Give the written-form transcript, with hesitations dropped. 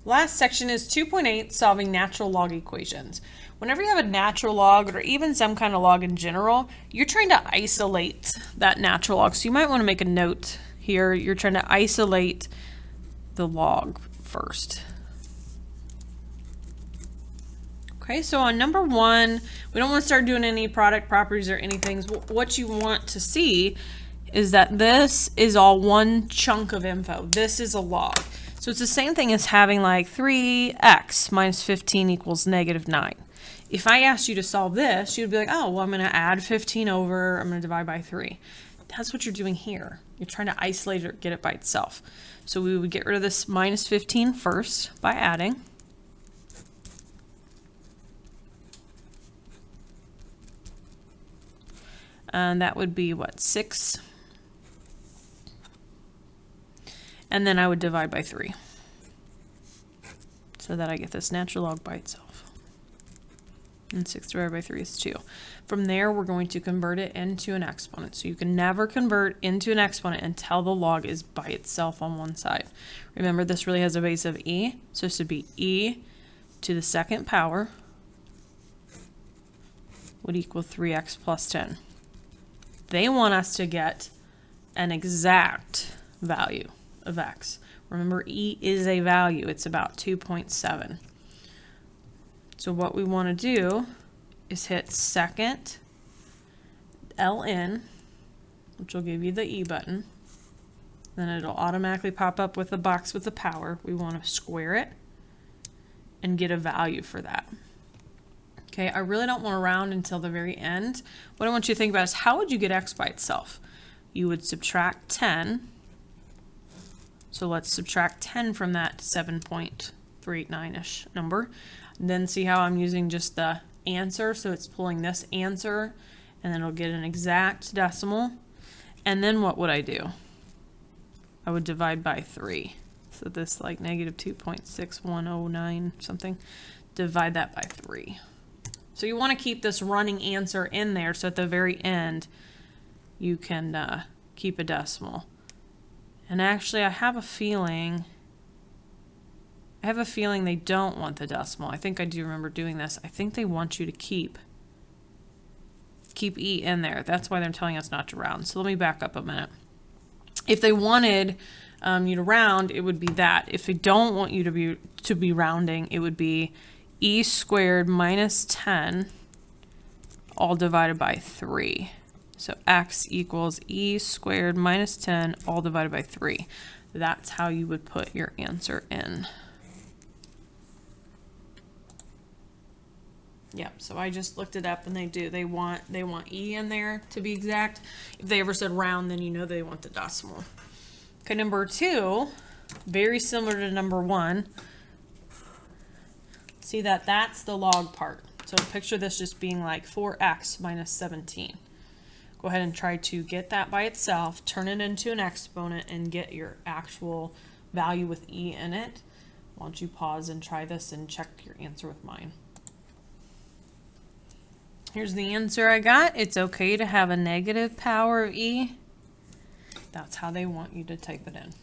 Last section is 2.8, solving natural log equations. Whenever you have a natural log or even some kind of log in general, you're trying to isolate that natural log. So you might want to make a note here. You're trying to isolate the log first. Okay, so on number 1, we don't want to start doing any product properties or anything. What you want to see is that this is all one chunk of info. This is a log. So it's the same thing as having like 3x minus 15 equals negative 9. If I asked you to solve this, you'd be like, oh, well, I'm going to add 15 over, I'm going to divide by 3. That's what you're doing here. You're trying to isolate it or get it by itself. So we would get rid of this minus 15 first by adding. And that would be what, 6? And then I would divide by 3 so that I get this natural log by itself. And 6 divided by 3 is 2. From there, we're going to convert it into an exponent. So you can never convert into an exponent until the log is by itself on one side. Remember, this really has a base of e, so this would be e to the second power would equal 3x plus 10. They want us to get an exact value of x. Remember, e is a value. It's about 2.7. So what we want to do is hit second ln, which will give you the e button. Then it'll automatically pop up with a box with the power. We want to square it and get a value for that. Okay, I really don't want to round until the very end. What I want you to think about is, how would you get x by itself? You would subtract 10. So let's subtract 10 from that 7.389-ish number. Then see how I'm using just the answer. So it's pulling this answer, and then it'll get an exact decimal. And then what would I do? I would divide by 3. So this, like, negative 2.6109 something. Divide that by 3. So you want to keep this running answer in there, so at the very end you can keep a decimal. And actually, I have a feeling they don't want the decimal. I think I do remember doing this. I think they want you to keep e in there. That's why they're telling us not to round. So let me back up a minute. If they wanted you to round, it would be that. If they don't want you to be rounding, it would be e squared minus 10 all divided by 3. So x equals e squared minus 10 all divided by 3. That's how you would put your answer in. Yep, so I just looked it up, and they do. They want e in there to be exact. If they ever said round, then you know they want the decimal. Okay, number 2, very similar to number 1. See that that's the log part. So picture this just being like 4x minus 17. Go ahead and try to get that by itself, turn it into an exponent, and get your actual value with e in it. Why don't you pause and try this and check your answer with mine. Here's the answer I got. It's okay to have a negative power of e. That's how they want you to type it in.